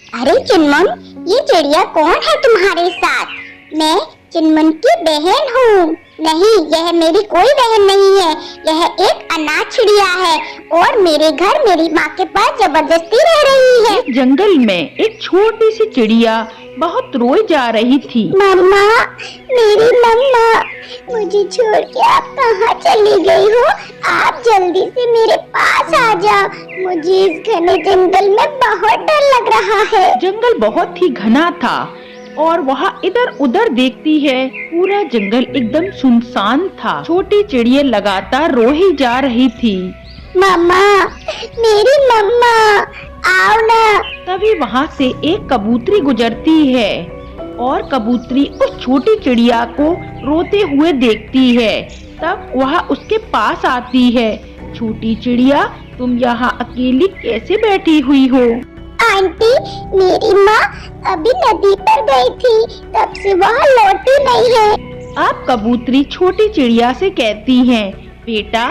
अरे चुनमुन, ये चिड़िया कौन है तुम्हारे साथ? मैं चुनमुन की बहन हूँ। नहीं, यह मेरी कोई बहन नहीं है, यह एक अनाथ चिड़िया है और मेरे घर मेरी माँ के पास जबरदस्ती रह रही है। एक जंगल में एक छोटी सी चिड़िया बहुत रोई जा रही थी। मम्मा, मेरी मम्मा, मुझे छोड़ के आप कहाँ चली गई हो? आप जल्दी से मेरे पास आ जाओ, मुझे इस घने जंगल में बहुत डर लग रहा है। जंगल बहुत ही घना था और वहाँ इधर उधर देखती है, पूरा जंगल एकदम सुनसान था। छोटी चिड़िया लगातार रो ही जा रही थी। मम्मा, मेरी मम्मा, आओ ना। तभी वहाँ से एक कबूतरी गुजरती है और कबूतरी उस छोटी चिड़िया को रोते हुए देखती है। तब वह उसके पास आती है। छोटी चिड़िया, तुम यहाँ अकेली कैसे बैठी हुई हो? आंटी, मेरी माँ अभी नदी पर गई थी, तब से वह लौटी नहीं है। अब कबूतरी छोटी चिड़िया से कहती है, बेटा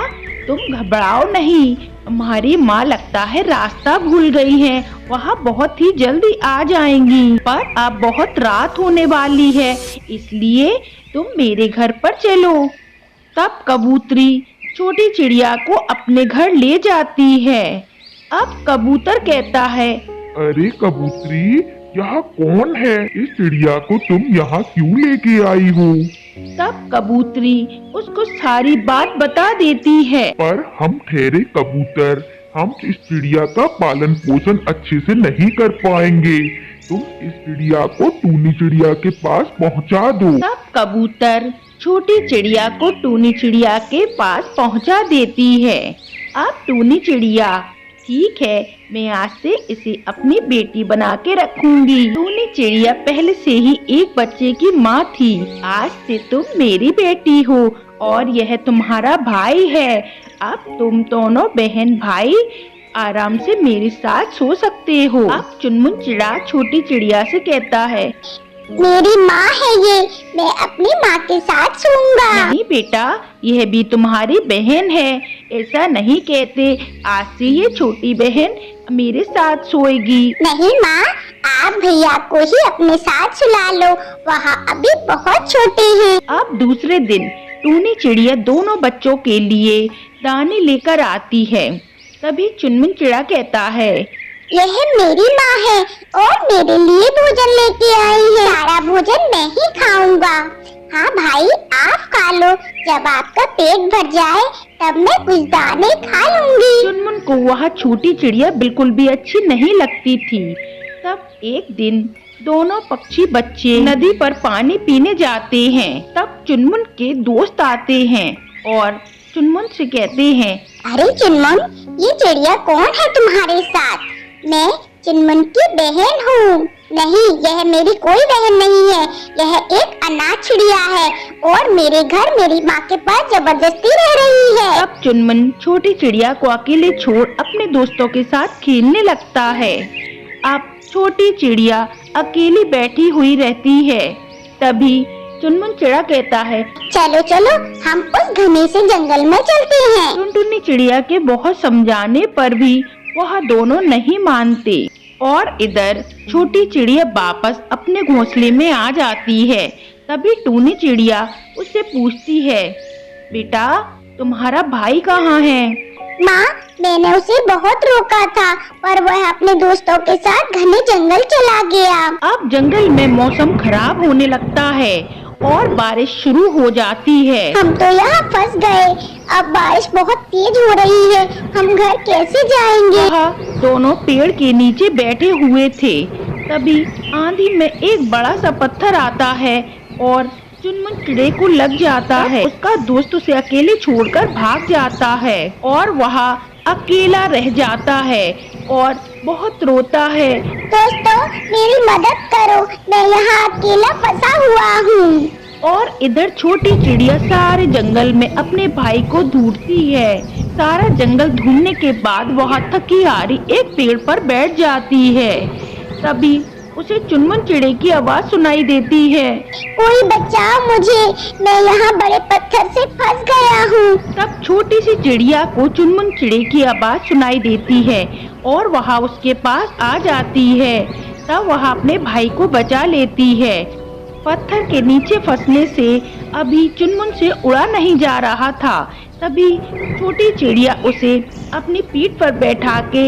तुम घबराओ नहीं, हमारी माँ लगता है रास्ता भूल गई है, वह बहुत ही जल्दी आ जाएंगी। पर अब बहुत रात होने वाली है, इसलिए तुम मेरे घर पर चलो। तब कबूतरी छोटी चिड़िया को अपने घर ले जाती है। अब कबूतर कहता है, अरे कबूतरी, यहाँ कौन है? इस चिड़िया को तुम यहाँ क्यों लेके आई हो? तब कबूतरी उसको सारी बात बता देती है। पर हम ठहरे कबूतर, हम इस चिड़िया का पालन पोषण अच्छे से नहीं कर पाएंगे। तुम इस चिड़िया को टूनी चिड़िया के पास पहुँचा दो। तब कबूतर छोटी चिड़िया को टूनी चिड़िया के पास पहुँचा देती है। अब टूनी चिड़िया, ठीक है, मैं आज से इसे अपनी बेटी बना के रखूंगी। टूनी चिड़िया पहले से ही एक बच्चे की माँ थी। आज से तुम मेरी बेटी हो और यह तुम्हारा भाई है। अब तुम दोनों बहन भाई आराम से मेरे साथ सो सकते हो। अब चुनमुन चिड़ा छोटी चिड़िया से कहता है, मेरी माँ है ये, मैं अपनी माँ के साथ सोऊंगा। नहीं बेटा, यह भी तुम्हारी बहन है, ऐसा नहीं कहते। आज से ये छोटी बहन मेरे साथ सोएगी। नहीं माँ, आप भैया को ही अपने साथ सुला लो, वहाँ अभी बहुत छोटे हैं। अब दूसरे दिन टूनी चिड़िया दोनों बच्चों के लिए दाने लेकर आती है। तभी चुनमुन चिड़ा कहता है, यह मेरी माँ है और मेरे लिए भोजन लेके आई है। सारा भोजन मैं ही खाऊंगा। हाँ भाई, आप खा लो, जब आपका पेट भर जाए तब मैं कुछ दाने खा लूंगी। चुनमुन को वह छोटी चिड़िया बिल्कुल भी अच्छी नहीं लगती थी। तब एक दिन दोनों पक्षी बच्चे नदी पर पानी पीने जाते हैं। तब चुनमुन के दोस्त आते हैं और चुनमुन से कहते हैं, अरे चुनमुन, ये चिड़िया कौन है तुम्हारे साथ? मैं चुनमुन की बहन हूँ। नहीं, यह मेरी कोई बहन नहीं है, यह एक अनाथ चिड़िया है और मेरे घर मेरी माँ के पास जबरदस्ती रह रही है। तब चुनमुन छोटी चिड़िया को अकेले छोड़ अपने दोस्तों के साथ खेलने लगता है। अब छोटी चिड़िया अकेली बैठी हुई रहती है। तभी चुनमुन चिड़ा कहता है, चलो चलो, हम उस घने से जंगल में चलते हैं। टुनटुनी चिड़िया के बहुत समझाने पर भी वह दोनों नहीं मानते और इधर छोटी चिड़िया वापस अपने घोंसले में आ जाती है। तभी टूनी चिड़िया उससे पूछती है, बेटा तुम्हारा भाई कहाँ है? माँ, मैंने उसे बहुत रोका था पर वह अपने दोस्तों के साथ घने जंगल चला गया। अब जंगल में मौसम खराब होने लगता है और बारिश शुरू हो जाती है। हम तो यहाँ फंस गए, अब बारिश बहुत तेज हो रही है, हम घर कैसे जाएंगे? वह दोनों पेड़ के नीचे बैठे हुए थे। तभी आंधी में एक बड़ा सा पत्थर आता है और चुनमुन चिड़े को लग जाता है। उसका दोस्त उसे अकेले छोड़कर भाग जाता है और वह अकेला रह जाता है और बहुत रोता है। दोस्तों, मेरी मदद करो, मैं यहाँ अकेला फंसा हुआ हूँ। और इधर छोटी चिड़िया सारे जंगल में अपने भाई को ढूंढती है। सारा जंगल ढूंढने के बाद वह थकी हारी एक पेड़ पर बैठ जाती है। तभी उसे चुनमुन चिड़े की आवाज सुनाई देती है, कोई बचाओ मुझे, मैं यहाँ बड़े पत्थर से फंस गया हूँ। तब छोटी सी चिड़िया को चुनमुन चिड़े की आवाज सुनाई देती है और वह उसके पास आ जाती है। तब वह अपने भाई को बचा लेती है। पत्थर के नीचे फंसने से अभी चुनमुन से उड़ा नहीं जा रहा था, तभी छोटी चिड़िया उसे अपनी पीठ पर बैठा के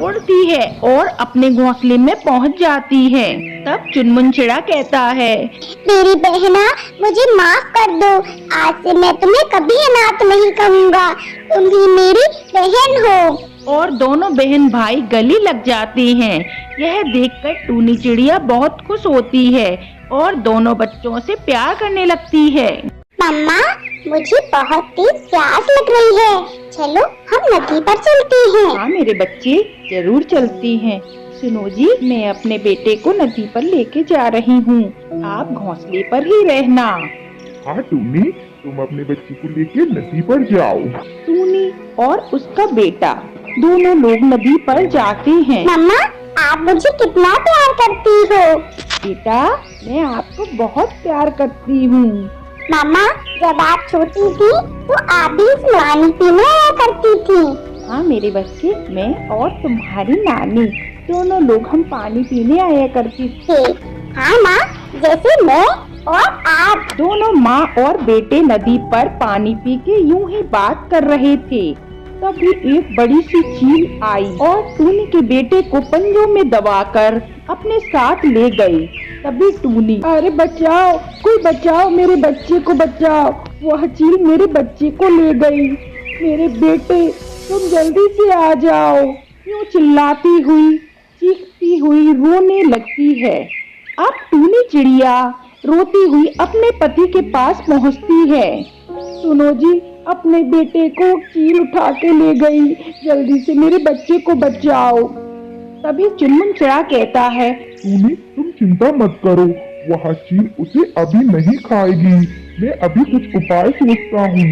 उड़ती है और अपने घोंसले में पहुंच जाती है। तब चुनमुन चिड़ा कहता है, मेरी बहना, मुझे माफ कर दो। आज से मैं तुम्हें कभी अनाथ नहीं कहूँगा। तुम ही मेरी बहन हो। और दोनों बहन भाई गले लग जाते हैं। यह देखकर टूनी चिड़िया बहुत खुश होती है और दोनों बच्चों से प्यार करने लगती है। मम्मा, मुझे बहुत तेज प्यास लग रही है। चलो हम नदी पर चलते हैं। हाँ मेरे बच्चे, जरूर चलती हैं। सुनो जी, मैं अपने बेटे को नदी पर लेके जा रही हूँ, आप घोंसले पर ही रहना। हाँ टूनी, तुम अपने बच्चे को लेके नदी पर जाओ। टूनी और उसका बेटा दोनों लोग नदी पर जाते हैं। मम्मा, आप मुझे कितना प्यार करती हो। बेटा, मैं आपको बहुत प्यार करती हूँ। मम्मा, जब आप छोटी थी तो आप भी इस पानी पीने आया करती थी। हाँ मेरे बच्चे, मैं और तुम्हारी नानी दोनों लोग हम पानी पीने आया करती थी। हाँ माँ, जैसे मैं और आप। दोनों माँ और बेटे नदी पर पानी पी के यूं ही बात कर रहे थे। तभी एक बड़ी सी चील आई और टूनी के बेटे को पंजों में दबाकर अपने साथ ले गई। तभी टूनी, अरे बचाओ, कोई बचाओ, मेरे बच्चे को बचाओ, वह चील मेरे बच्चे को ले गई। मेरे बेटे, तुम जल्दी से आ जाओ। यूं चिल्लाती हुई, चीखती हुई रोने लगती है। अब टूनी चिड़िया रोती हुई अपने पति के पास पहुंचती है। सुनो जी, अपने बेटे को चील उठा के ले गई, जल्दी से मेरे बच्चे को बचाओ। तभी चुनमुन चिड़ा कहता है, टूनी, तुम चिंता मत करो, वह चील उसे अभी नहीं खाएगी। मैं अभी कुछ उपाय सोचता हूँ।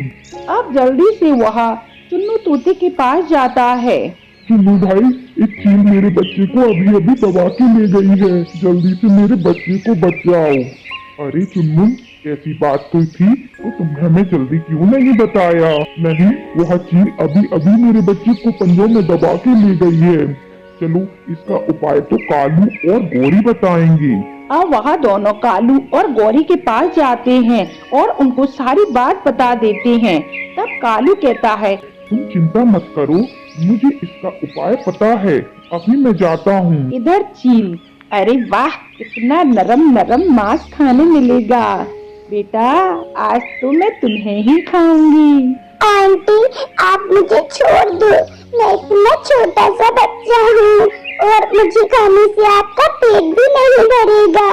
अब जल्दी से वह चुन्नू तोते के पास जाता है। चुन्नू भाई, एक चील मेरे बच्चे को अभी अभी दबा के ले गई है, जल्दी से मेरे बच्चे को बचाओ। अरे चुनमुन, ऐसी बात कोई थी तो तुमने हमें जल्दी क्यों नहीं बताया? नहीं, वह चील अभी अभी मेरे बच्चे को पंजों में दबा के ले गई है। चलो, इसका उपाय तो कालू और गौरी बताएंगे। अब वह दोनों कालू और गौरी के पास जाते हैं और उनको सारी बात बता देते हैं। तब कालू कहता है, तुम चिंता मत करो, मुझे इसका उपाय पता है, अभी मैं जाता हूँ। इधर चील, अरे वाह, कितना नरम नरम मांस खाने मिलेगा। बेटा, आज तो मैं तुम्हें ही खाऊंगी। आंटी, आप मुझे छोड़ दो। मैं इतना छोटा सा बच्चा हूँ और मुझे खाने से आपका पेट भी नहीं भरेगा।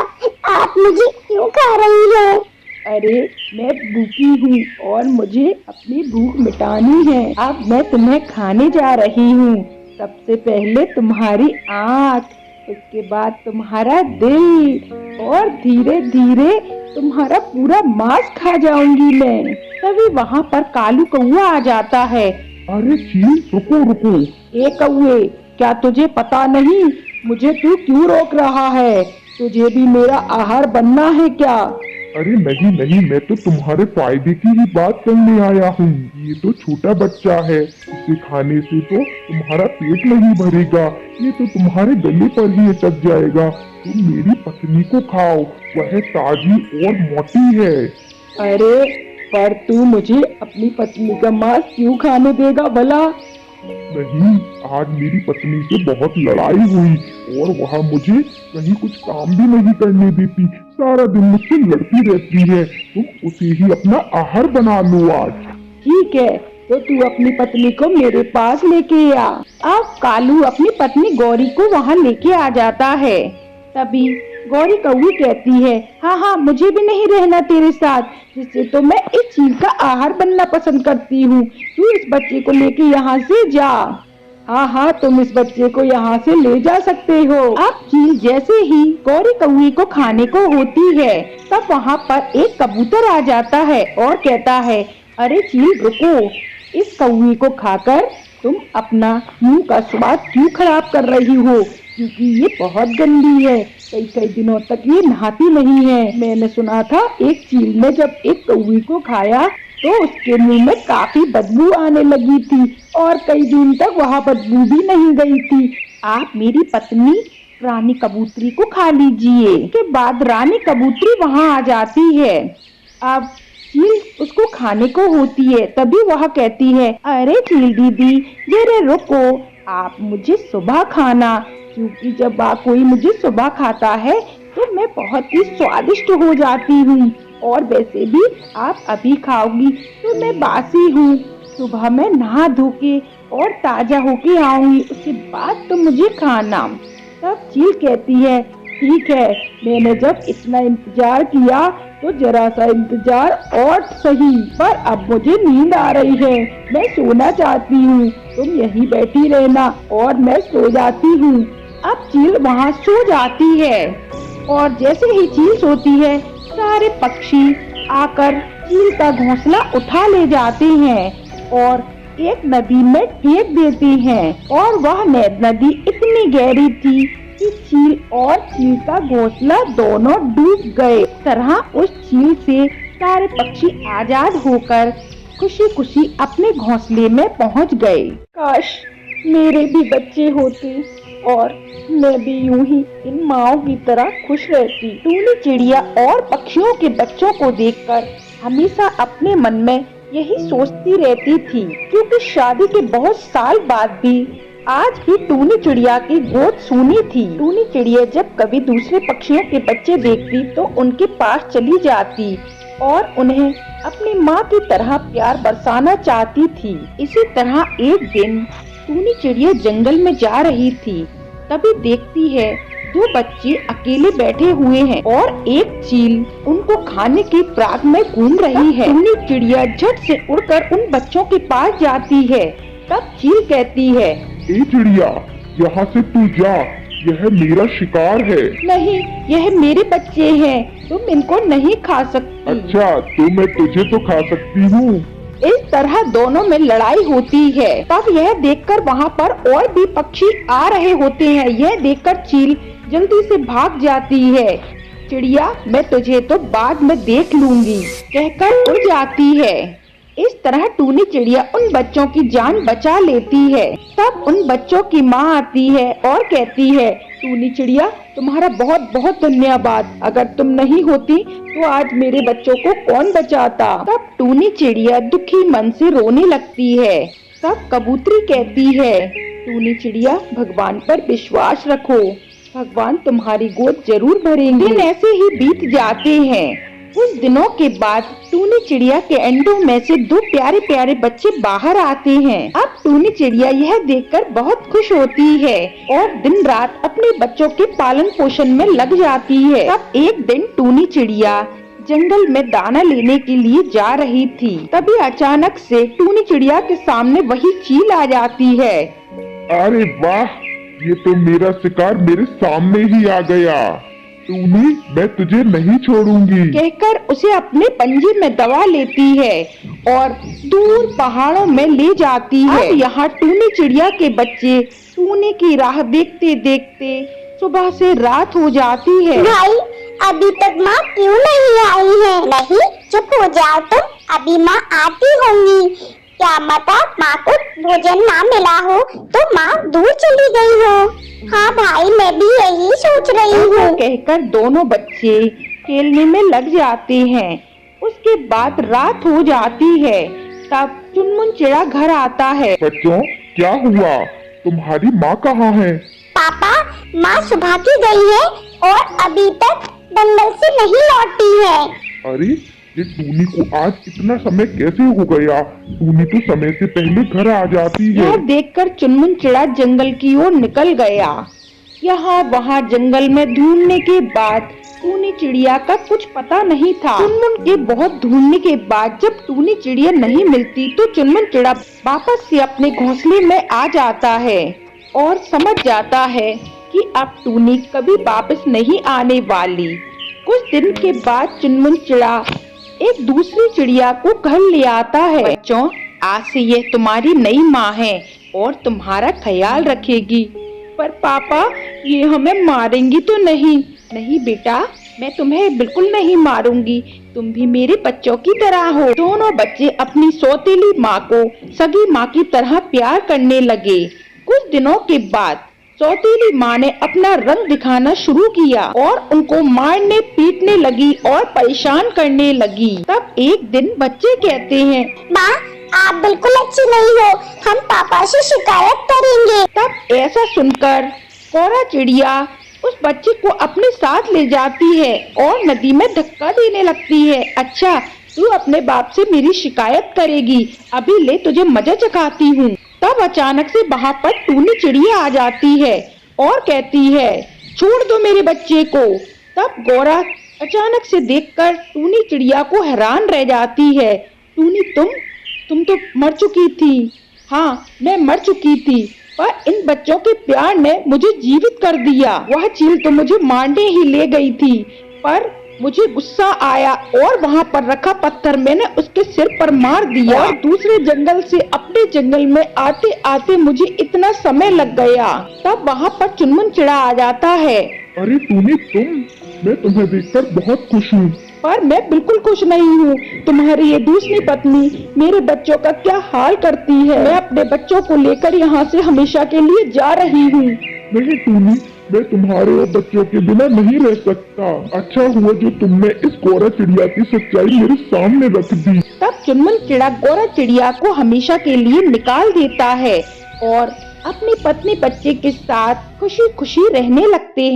आप मुझे क्यों खा रही हैं? अरे, मैं भूखी हूँ और मुझे अपनी भूख मिटानी है। अब मैं तुम्हें खाने जा रही हूँ। सबसे पहले तुम्हारी आँख, उसके बाद तुम्हारा दिल और धीरे धीरे तुम्हारा पूरा मांस खा जाऊंगी मैं। तभी वहाँ पर कालू कौआ आ जाता है। अरे चील, रुको रुको। ए कौए, क्या तुझे पता नहीं मुझे तू क्यों रोक रहा है? तुझे भी मेरा आहार बनना है क्या? अरे नहीं नहीं, मैं तो तुम्हारे फायदे की ही बात करने आया हूँ। ये तो छोटा बच्चा है, इसे खाने से तो तुम्हारा पेट नहीं भरेगा, ये तो तुम्हारे गले पर ही अटक जाएगा। तुम मेरी पत्नी को खाओ, वह ताजी और मोटी है। अरे, पर तू मुझे अपनी पत्नी का मांस क्यों खाने देगा भला? नहीं, आज मेरी पत्नी से बहुत लड़ाई हुई और वह मुझे कहीं कुछ काम भी नहीं करने देती, सारा दिन मुझसे लड़ती रहती है। तुम उसे ही अपना आहार बना लो आज। ठीक है, तो तू अपनी पत्नी को मेरे पास लेके आ। अब कालू अपनी पत्नी गौरी को वहाँ लेके आ जाता है। तभी गौरी कौवी कहती है, हाँ हाँ, मुझे भी नहीं रहना तेरे साथ, जिससे तो मैं इस चील का आहार बनना पसंद करती हूँ। तू इस बच्चे को लेके यहाँ से जा। हाँ हाँ, तुम इस बच्चे को यहाँ से ले जा सकते हो। अब चील जैसे ही गौरी कौवी को खाने को होती है, तब वहाँ पर एक कबूतर आ जाता है और कहता है, अरे चील रुको, इस कौवी को खाकर तुम अपना मुंह का स्वाद क्यों खराब कर रही हो? क्योंकि ये बहुत गंदी है, कई दिनों तक ये नहाती नहीं है। मैंने सुना था एक चील ने जब एक कौवी को खाया तो उसके मुंह में काफी बदबू आने लगी थी और कई दिन तक वह बदबू भी नहीं गई थी। आप मेरी पत्नी रानी कबूतरी को खा लीजिए। उसके बाद रानी कबूतरी वहाँ आ जाती है। अब चील उसको खाने को होती है, तभी वह कहती है, अरे चील दीदी जरा रुको, आप मुझे सुबह खाना, क्योंकि जब कोई मुझे सुबह खाता है तो मैं बहुत ही स्वादिष्ट हो जाती हूँ, और वैसे भी आप अभी खाओगी तो मैं बासी हूँ। सुबह मैं नहा धो के और ताजा होके आऊंगी, उसके बाद तो मुझे खाना। तब चील कहती है, ठीक है, मैंने जब इतना इंतजार किया तो जरा सा इंतजार और सही, पर अब मुझे नींद आ रही है, मैं सोना चाहती हूँ, तुम यहीं बैठी रहना और मैं सो जाती हूँ। अब चील वहाँ सो जाती है, और जैसे ही चील सोती है सारे पक्षी आकर चील का घोंसला उठा ले जाते हैं और एक नदी में फेंक देते हैं, और वह नदी इतनी गहरी थी कि चील और चील का घोंसला दोनों डूब गए। इस तरह उस चील से सारे पक्षी आजाद होकर खुशी खुशी अपने घोंसले में पहुंच गए। काश मेरे भी बच्चे होते और मैं भी यूं ही इन माओं की तरह खुश रहती। टूनी चिड़िया और पक्षियों के बच्चों को देखकर हमेशा अपने मन में यही सोचती रहती थी, क्योंकि शादी के बहुत साल बाद भी आज भी टूनी चिड़िया की गोद सूनी थी। टूनी चिड़िया जब कभी दूसरे पक्षियों के बच्चे देखती तो उनके पास चली जाती और उन्हें अपनी माँ की तरह प्यार बरसाना चाहती थी। इसी तरह एक दिन टूनी चिड़िया जंगल में जा रही थी, तभी देखती है दो बच्चे अकेले बैठे हुए हैं और एक चील उनको खाने की प्राग में घूम रही है। टूनी चिड़िया झट से उड़कर उन बच्चों के पास जाती है। तब चील कहती है, ए चिड़िया, यहाँ से तू जा, यह मेरा शिकार है। नहीं, यह मेरे बच्चे हैं, तुम इनको नहीं खा सकती। अच्छा, तो मैं तुझे तो खा सकती हूँ। इस तरह दोनों में लड़ाई होती है। तब यह देखकर वहाँ पर और भी पक्षी आ रहे होते हैं। यह देखकर चील जल्दी से भाग जाती है। चिड़िया, मैं तुझे तो बाद में देख लूंगी, कहकर उड़ जाती है। इस तरह टूनी चिड़िया उन बच्चों की जान बचा लेती है। तब उन बच्चों की माँ आती है और कहती है, टूनी चिड़िया, तुम्हारा बहुत बहुत धन्यवाद, अगर तुम नहीं होती तो आज मेरे बच्चों को कौन बचाता। तब टूनी चिड़िया दुखी मन से रोने लगती है। तब कबूतरी कहती है, टूनी चिड़िया, भगवान पर विश्वास रखो, भगवान तुम्हारी गोद जरूर भरेंगे। दिन ऐसे ही बीत जाते हैं। कुछ दिनों के बाद टूनी चिड़िया के अंडों में से दो प्यारे प्यारे बच्चे बाहर आते हैं। अब टूनी चिड़िया यह देखकर बहुत खुश होती है और दिन रात अपने बच्चों के पालन पोषण में लग जाती है। तब एक दिन टूनी चिड़िया जंगल में दाना लेने के लिए जा रही थी। तभी अचानक से टूनी चिड़िया के सामने वही चील आ जाती है। अरे वाह, ये तो मेरा शिकार मेरे सामने ही आ गया। टूनी, मैं तुझे नहीं छोड़ूंगी, कहकर उसे अपने पंजे में दबा लेती है और दूर पहाड़ों में ले जाती है। अब यहाँ टूनी चिड़िया के बच्चे टूनी की राह देखते देखते सुबह से रात हो जाती है। भाई, अभी तक माँ क्यों नहीं आई है? नहीं, चुप हो जाओ तुम, अभी माँ आती होंगी। क्या पता माँ को भोजन ना मिला हो तो माँ दूर चली गई हो। हाँ भाई, मैं भी यही सोच रही हूँ, कहकर दोनों बच्चे खेलने में लग जाते हैं। उसके बाद रात हो जाती है। तब चुनमुन चिड़ा घर आता है। बच्चों, क्या हुआ? तुम्हारी माँ कहाँ है? पापा, माँ सुबह की गई है और अभी तक जंगल से नहीं लौटी है। अरे, ये टूनी को आज इतना समय कैसे हो गया? टूनी तो समय से पहले घर आ जाती है। यह देखकर चुनमुन चिड़ा जंगल की ओर निकल गया। यहाँ वहाँ जंगल में ढूंढने के बाद टूनी चिड़िया का कुछ पता नहीं था। चुनमुन के बहुत ढूंढने के बाद जब टूनी चिड़िया नहीं मिलती तो चुनमुन चिड़ा वापस से अपने घोंसले में आ जाता है और समझ जाता है कि अब टूनी कभी वापस नहीं आने वाली। कुछ दिन के बाद चुनमुन चिड़ा एक दूसरी चिड़िया को घर ले आता है। बच्चों, आज से यह तुम्हारी नई माँ है और तुम्हारा ख्याल रखेगी। पर पापा, ये हमें मारेंगी तो नहीं? नहीं बेटा, मैं तुम्हें बिल्कुल नहीं मारूंगी, तुम भी मेरे बच्चों की तरह हो। दोनों बच्चे अपनी सौतेली माँ को सगी माँ की तरह प्यार करने लगे। कुछ दिनों के बाद सौतेली माँ ने अपना रंग दिखाना शुरू किया और उनको मारने पीटने लगी और परेशान करने लगी। तब एक दिन बच्चे कहते हैं, माँ आप बिल्कुल अच्छी नहीं हो, हम पापा से शिकायत करेंगे। तब ऐसा सुनकर गौरा चिड़िया उस बच्चे को अपने साथ ले जाती है और नदी में धक्का देने लगती है। अच्छा, तू अपने बाप से मेरी शिकायत करेगी, अभी ले तुझे मजा चखाती हूँ। तब अचानक से वहाँ पर टूनी चिड़िया आ जाती है और कहती है, छोड़ दो मेरे बच्चे को। तब गौरा अचानक से देखकर टूनी चिड़िया को हैरान रह जाती है। टूनी, तुम तो मर चुकी थी। हाँ, मैं मर चुकी थी, पर इन बच्चों के प्यार ने मुझे जीवित कर दिया। वह चील तो मुझे मारने ही ले गई थी, पर मुझे गुस्सा आया और वहाँ पर रखा पत्थर मैंने उसके सिर पर मार दिया। और दूसरे जंगल से अपने जंगल में आते आते मुझे इतना समय लग गया। तब वहाँ पर चुनमुन चिड़ा आ जाता है। अरे टूनी, मैं तुम्हें देखकर बहुत खुश हूँ। पर मैं बिल्कुल खुश नहीं हूँ। तुम्हारी ये दूसरी पत्नी मेरे बच्चों का क्या हाल करती है। मैं अपने बच्चों को लेकर यहाँ से हमेशा के लिए जा रही हूँ। नहीं टूनी, मैं तुम्हारे और बच्चों के बिना नहीं रह सकता। अच्छा हुआ जो तुमने इस गौरा चिड़िया की सच्चाई मेरे सामने रख दी। तब चुनमुन चिड़ा गौरा चिड़िया को हमेशा के लिए निकाल देता है और अपनी पत्नी बच्चे के साथ खुशी खुशी रहने लगते हैं।